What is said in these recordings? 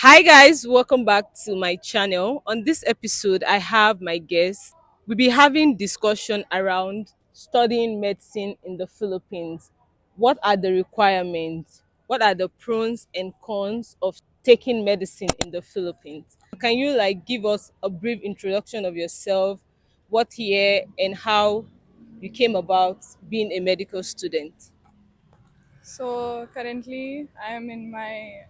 Hi guys, welcome back to my channel. On this episode, I have my guest. We'll be having discussion around studying medicine in the Philippines. What are the requirements? What are the pros and cons of taking medicine in the Philippines? Can you give us a brief introduction of yourself, what year and how you came about being a medical student? So currently, I am in my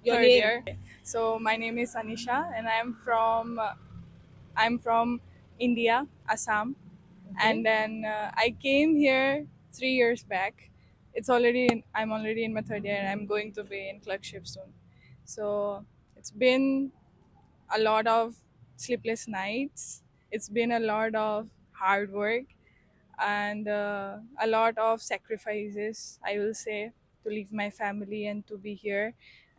Your third name? year. So my name is Anisha, and I'm from India, Assam, and then I came here 3 years back. I'm already in my third year, and I'm going to be in clerkship soon. So it's been a lot of sleepless nights. It's been a lot of hard work and a lot of sacrifices, I will say, to leave my family and to be here.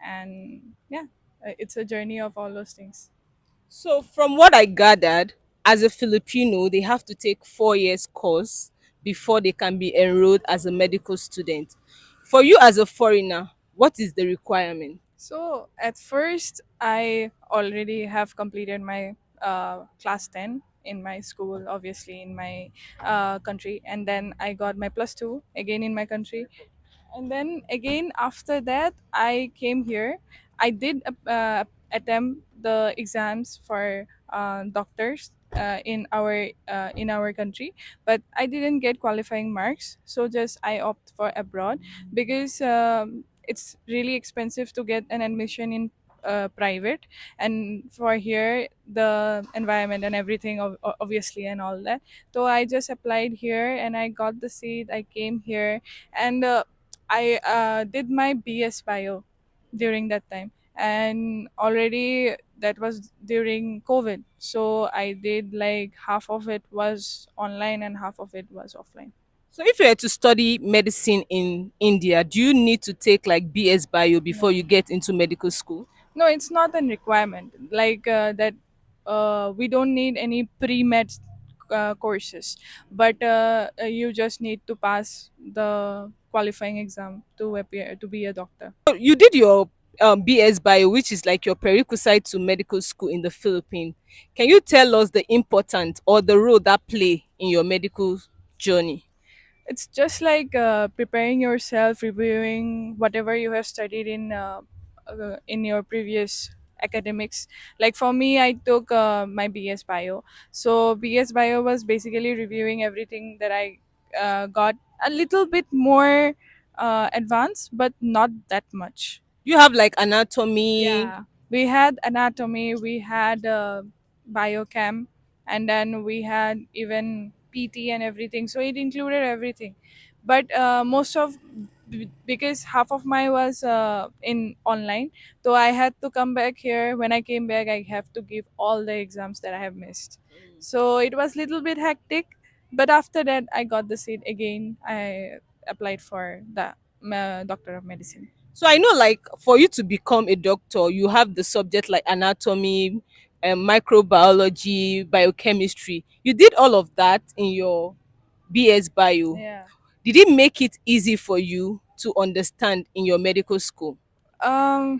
And yeah, it's a journey of all those things. So, from what I gathered, as a Filipino, they have to take 4 years course before they can be enrolled as a medical student. For you as a foreigner, what is the requirement? So at first, I already have completed my class 10 in my school, obviously in my country, and then I got my plus 2 again in my country. And then again after that, I came here. I did attempt the exams for doctors in our country, but I didn't get qualifying marks, so just I opt for abroad because it's really expensive to get an admission in private, and for here the environment and everything obviously and all that. So I just applied here and I got the seat. I came here, and I did my BS Bio during that time, and already that was during COVID. So I did like half of it was online and half of it was offline. So, if you were to study medicine in India, do you need to take BS Bio before No, you get into medical school? no, it's not a requirement. Like that, we don't need any pre med courses, but you just need to pass the qualifying exam to appear to be a doctor. So you did your BS Bio, which is like your prerequisite to medical school in the Philippines. Can you tell us the important or the role that play in your medical journey? It's just like preparing yourself, reviewing whatever you have studied in your previous academics. Like for me, I took my BS Bio. So BS Bio was basically reviewing everything that I got a little bit more advanced, but not that much. You have anatomy. Yeah, we had anatomy, we had biochem, and then we had even PT and everything. So it included everything. But because half of my was in online, so I had to come back here. When I came back, I have to give all the exams that I have missed. So it was little bit hectic. But after that, I got the seat again. I applied for the Doctor of Medicine. So I know, for you to become a doctor, you have the subject like anatomy, microbiology, biochemistry. You did all of that in your BS Bio. Yeah. Did it make it easy for you to understand in your medical school? Yeah,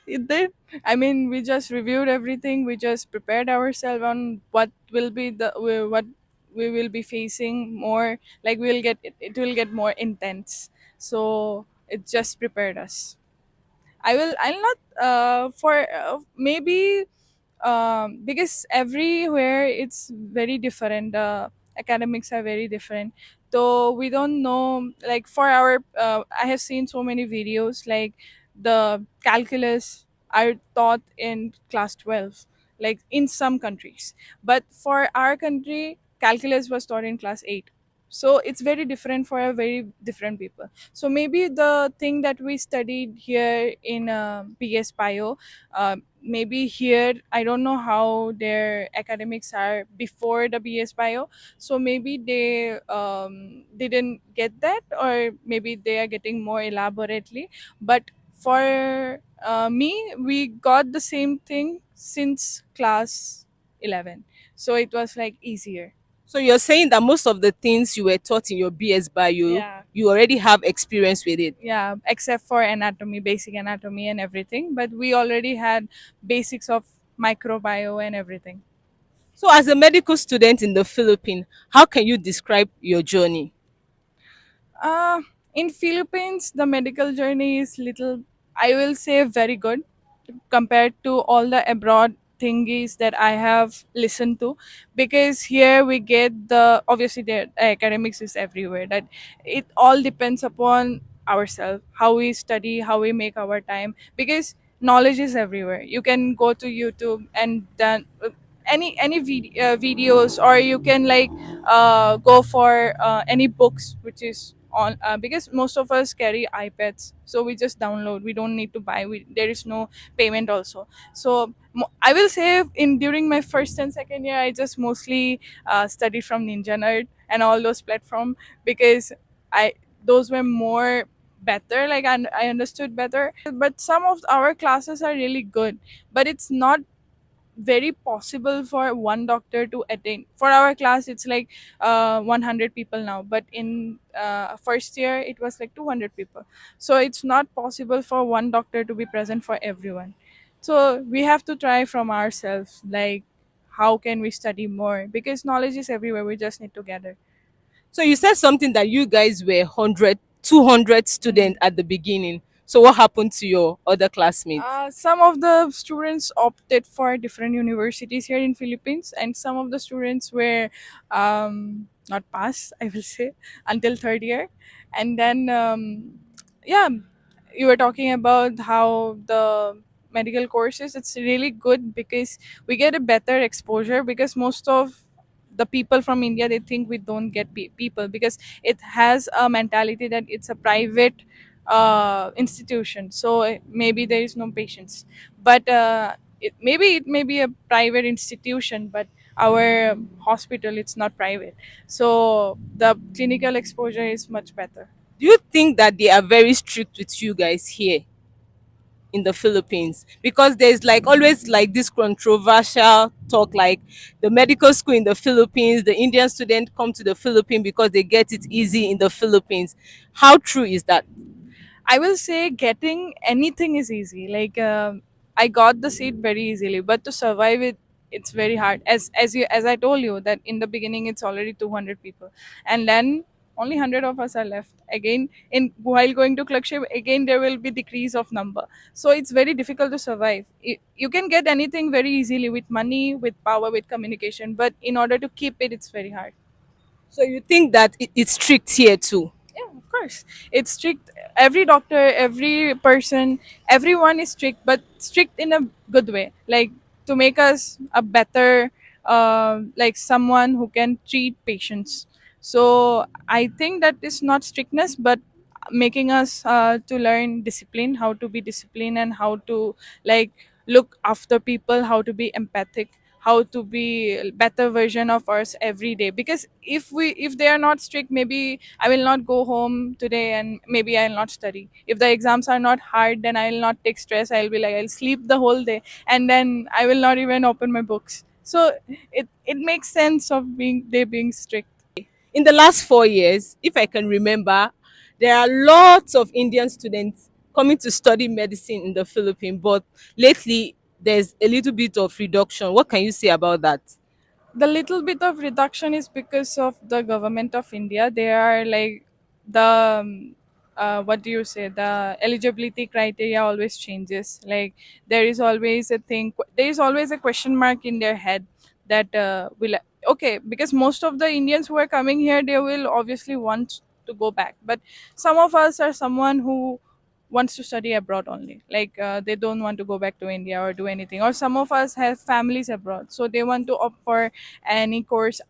it did. I mean, we just reviewed everything. We just prepared ourselves on what will be what we will be facing more. Like it will get more intense. So it just prepared us. I'll not for maybe because everywhere it's very different. Academics are very different, so we don't know. Like for our I have seen so many videos, like the calculus are taught in class 12, like in some countries, but for our country calculus was taught in class 8. So it's very different for a very different people. So maybe the thing that we studied here in PS Bio, maybe here I don't know how their academics are before the BS Bio. So maybe they didn't get that, or maybe they are getting more elaborately. But for me, we got the same thing since class 11, so it was like easier. So you're saying that most of the things you were taught in your BS bio, Yeah. you already have experience with it. Yeah, except for anatomy, basic anatomy and everything, but we already had basics of microbio and everything. So as a medical student in the Philippines, how can you describe your journey? uh in Philippines, the medical journey is little, I will say, very good compared to all the abroad thingies that I have listened to. Because here we get the, obviously the academics is everywhere, that it all depends upon ourselves, how we study, how we make our time. Because knowledge is everywhere, you can go to YouTube and then any videos, or you can like go for any books which is on, because most of us carry iPads, so we just download, we don't need to buy, there is no payment also. So I will say in during my first and second year, I just mostly studied from Ninja Nerd and all those platform, because I those were more better, like I understood better. But some of our classes are really good, but it's not very possible for one doctor to attend. For our class it's like 100 people now, but in first year it was like 200 people. So it's not possible for one doctor to be present for everyone. So we have to try from ourselves, like how can we study more, because knowledge is everywhere, we just need to gather. So you said something that you guys were 100, 200 Mm. students at the beginning. So what happened to your other classmates? Some of the students opted for different universities here in Philippines, and some of the students were not passed, I will say, until third year. And then, yeah, you were talking about how the medical courses, it's really good because we get a better exposure, because most of the people from India, they think we don't get people, because it has a mentality that it's a private institution, so maybe there is no patients. But it may be a private institution, but our hospital, it's not private, so the clinical exposure is much better. Do you think that they are very strict with you guys here in the Philippines? Because there's like always like this controversial talk, like the medical school in the Philippines, the Indian student come to the Philippines because they get it easy in the Philippines. How true is that? I will say getting anything is easy. Like I got the seat very easily, but to survive it, it's very hard. As I told you that in the beginning, it's already 200 people, and then only 100 of us are left. Again, in while going to clerkship, again there will be decrease of number. So it's very difficult to survive. You can get anything very easily with money, with power, with communication, but in order to keep it, it's very hard. So you think that it's strict here too? Yeah, of course. It's strict. Every doctor, every person, everyone is strict, but strict in a good way. Like to make us a better, like someone who can treat patients. So I think that is not strictness, but making us to learn discipline, how to be disciplined, and how to like look after people, how to be empathic, how to be a better version of us every day. Because if they are not strict, maybe I will not go home today and maybe I'll not study. If the exams are not hard, then I'll not take stress, I'll be like I'll sleep the whole day, and then I will not even open my books. So it makes sense of being they being strict. In the last 4 years, if I can remember, there are lots of Indian students coming to study medicine in the Philippines, but lately there's a little bit of reduction. What can you say about that? The little bit of reduction is because of the government of India. They are like the what do you say, the eligibility criteria always changes. Like there is always a thing, there is always a question mark in their head that will, okay, because most of the Indians who are coming here, they will obviously want to go back, but some of us are someone who wants to study abroad only, like they don't want to go back to India or do anything. Or some of us have families abroad, so they want to opt for any course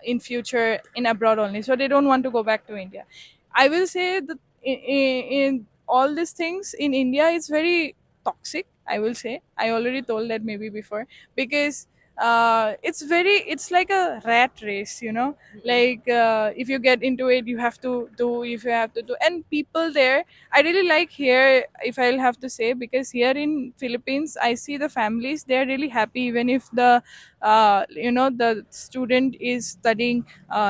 in future in abroad only, so they don't want to go back to India. I will say that in all these things in India, it's very toxic, I will say. I already told that maybe before, because it's very, it's like a rat race, you know. Like if you get into it, you have to do, if you have to do. And people there, I really like here, if I'll have to say, because here in Philippines I see the families, they're really happy even if the you know, the student is studying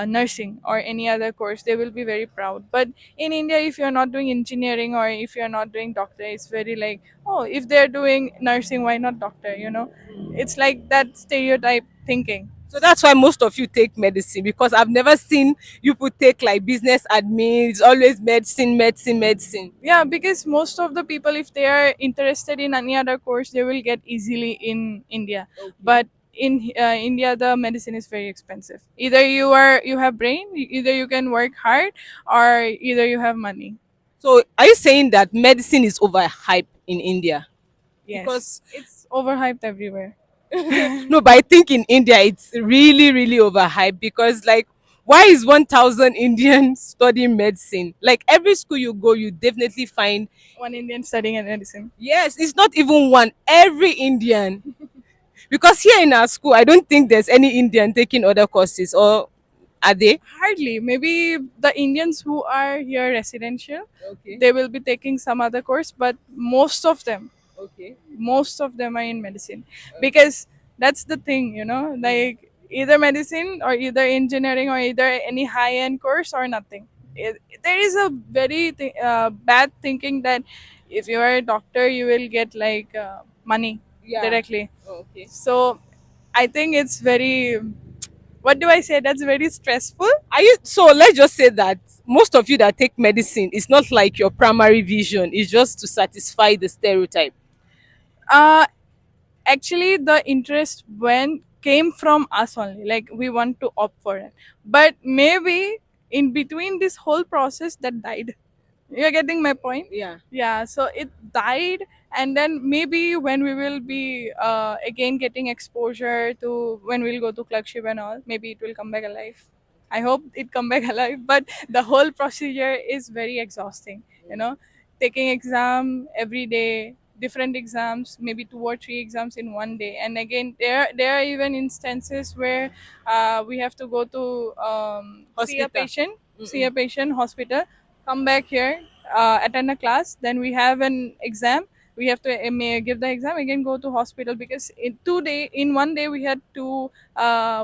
nursing or any other course, they will be very proud. But in India, if you're not doing engineering or if you're not doing doctor, it's very like, oh, if they're doing nursing, why not doctor, you know. It's like that stereotype thinking. So that's why most of you take medicine, because I've never seen you people take like business admin. It's always medicine, medicine, medicine. Yeah, because most of the people, if they are interested in any other course, they will get easily in India. Okay. But in India, the medicine is very expensive. Either you are, you have brain, either you can work hard, or either you have money. So are you saying that medicine is overhyped in India? Yes, Because it's overhyped everywhere. no, but I think in India it's really, really overhyped, because like why is 1,000 Indians studying medicine? Like every school you go, you definitely find, One Indian studying medicine. yes, it's not even one, every Indian. Because here in our school, I don't think there's any Indian taking other courses, or are they? Hardly. Maybe the Indians who are here residential, Okay. they will be taking some other course, but Okay. most of them are in medicine, because that's the thing, you know, like either medicine or either engineering or either any high end course or nothing. There is a very bad thinking that if you are a doctor, you will get like money Yeah. directly. Okay. So I think it's very, what do I say, that's very stressful. Are you, so let's just say that most of you that take medicine, it's not like your primary vision, it's just to satisfy the stereotype. uh Actually, the interest when came from us only, like we want to opt for it, but maybe in between this whole process that died. You're getting my point? Yeah. Yeah, so it died, and then maybe when we will be again getting exposure to, when we'll go to clerkship and all, maybe it will come back alive. I hope it come back alive, but the whole procedure is very exhausting, you know. Taking exam every day, different exams, maybe 2 or 3 exams in one day. And again, there are even instances where we have to go to Hospital. see Mm-mm. a patient hospital, come back here, attend a class, then we have an exam, we have to give the exam, again go to hospital, because in one day we had two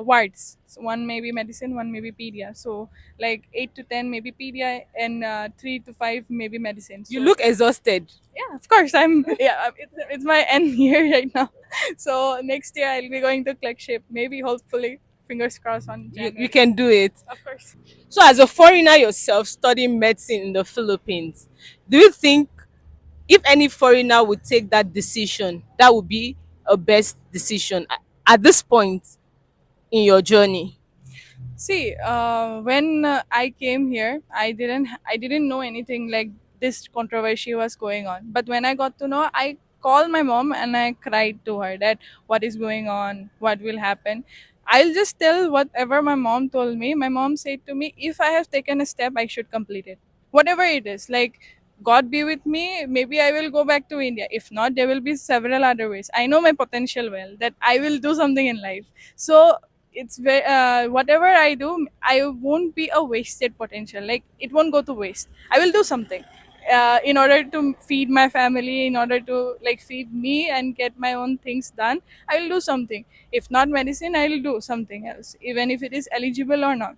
wards. So one may be medicine, one may be pedia. So like 8 to 10 maybe pedia, and 3 to 5 maybe medicine. You So look exhausted. yeah, of course I'm yeah, it's my end year right now. So next year I'll be going to clerkship, maybe, hopefully, fingers crossed, on You January. can do it. Of course. So as a foreigner yourself studying medicine in the Philippines, do you think if any foreigner would take that decision, that would be a best decision at this point in your journey? See, when I came here, I didn't know anything like this controversy was going on. But when I got to know, I called my mom and I cried to her that what is going on, what will happen. I'll just tell whatever my mom told me. My mom said to me, if I have taken a step, I should complete it, whatever it is. Like, God be with me. Maybe I will go back to India. If not, there will be several other ways. I know my potential well, that I will do something in life. So it's very whatever I do, I won't be a wasted potential. Like, it won't go to waste. I will do something in order to feed my family, in order to like feed me and get my own things done. I will do something. If not medicine, I will do something else, even if it is eligible or not.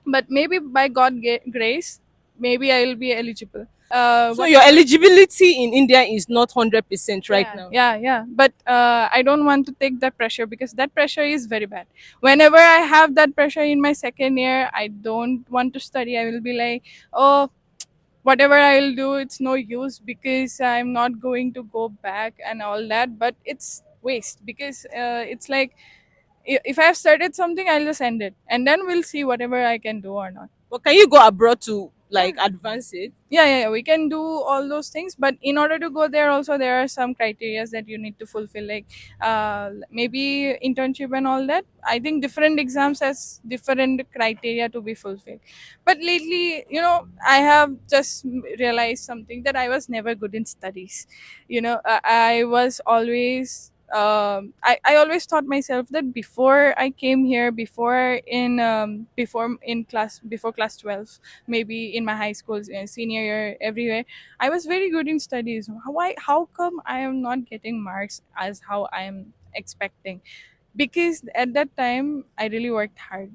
But maybe by grace, maybe I will be eligible. So your Whatever. eligibility in India is not 100% right Yeah, now. yeah, yeah. But I don't want to take that pressure, because that pressure is very bad. Whenever I have that pressure in my second year, I don't want to study. I will be like, oh, whatever I will do, it's no use, because I'm not going to go back and all that. But it's waste, because it's like, if I have started something, I'll just end it, and then we'll see whatever I can do or not. But can you go abroad to like Yeah, advance it? yeah, we can do all those things, but in order to go there also, there are some criterias that you need to fulfill, like maybe internship and all that. I think different exams has different criteria to be fulfilled. But lately, you know, I have just realized something, that I was never good in studies. You know, I was always I always thought myself that before I came here, before class 12, maybe in my high school, senior year, everywhere, I was very good in studies. How come I am not getting marks as how I am expecting? Because at that time I really worked hard.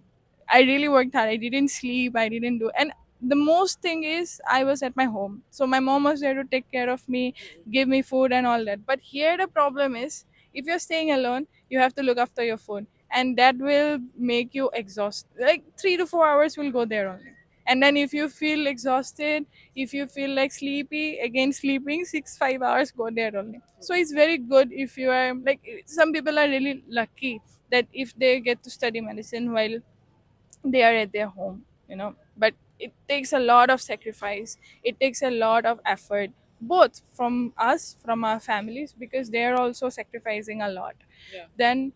I didn't sleep, I didn't do. And the most thing is, I was at my home, so my mom was there to take care of me, give me food and all that. But here the problem is, if you're staying alone, you have to look after your food, and that will make you exhausted. Like 3 to 4 hours will go there only. And then if you feel exhausted, if you feel like sleepy, again sleeping 6 5 hours go there only. So it's very good if you are like, some people are really lucky that if they get to study medicine while they are at their home, but it takes a lot of sacrifice, it takes a lot of effort, both from us, from our families, because they are also sacrificing a lot. Yeah. Then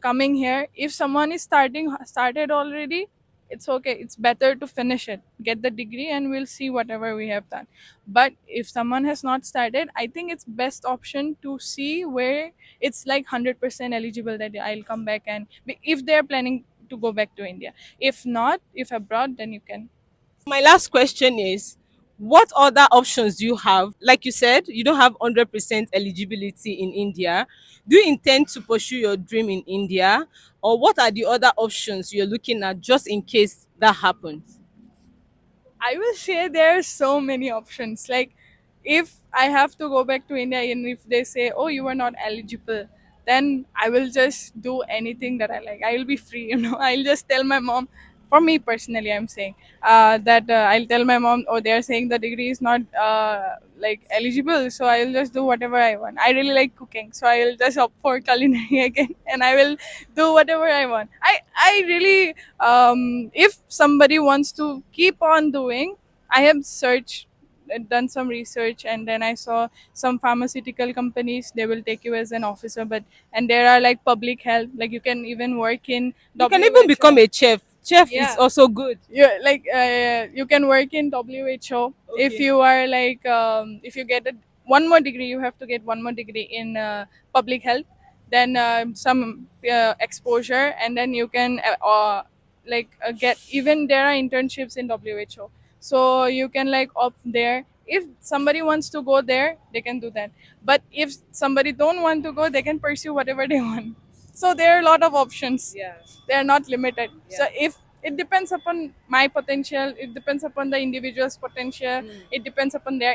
coming here, if someone is started already, it's okay, it's better to finish it, get the degree, and we'll see whatever we have done. But if someone has not started, I think it's best option to see where it's like 100% eligible that I'll come back, and if they're planning to go back to India. If not, if abroad, then you can. My last question is, what other options do you have? Like you said, you don't have 100% eligibility in India. Do you intend to pursue your dream in India? Or what are the other options you're looking at just in case that happens? I will say there are so many options. Like, if I have to go back to India and if they say, "Oh, you are not eligible," then I will just do anything that I like. I will be free, I'll just tell my mom. For me personally, I'm saying that I'll tell my mom, "Oh, they're saying the degree is not like eligible, so I'll just do whatever I want. I really like cooking, so I'll just opt for culinary again, and I will do whatever I want." I really, if somebody wants to keep on doing, I have searched, done some research, and then I saw some pharmaceutical companies, they will take you as an officer. But and there are like public health, like you can even work in You can even become WHO. a chef. Chef is Yeah, also good. you can work in WHO. If Okay. you are like, if you get one more degree, you have to get one more degree in public health, then some exposure, and then you can get, even there are internships in WHO, so you can like opt there. If somebody wants to go there, they can do that. But if somebody don't want to go, they can pursue whatever they want. So there are a lot of options, Yeah. they are not limited. So Yeah. if it depends upon my potential, it depends upon the individual's potential, Mm. it depends upon their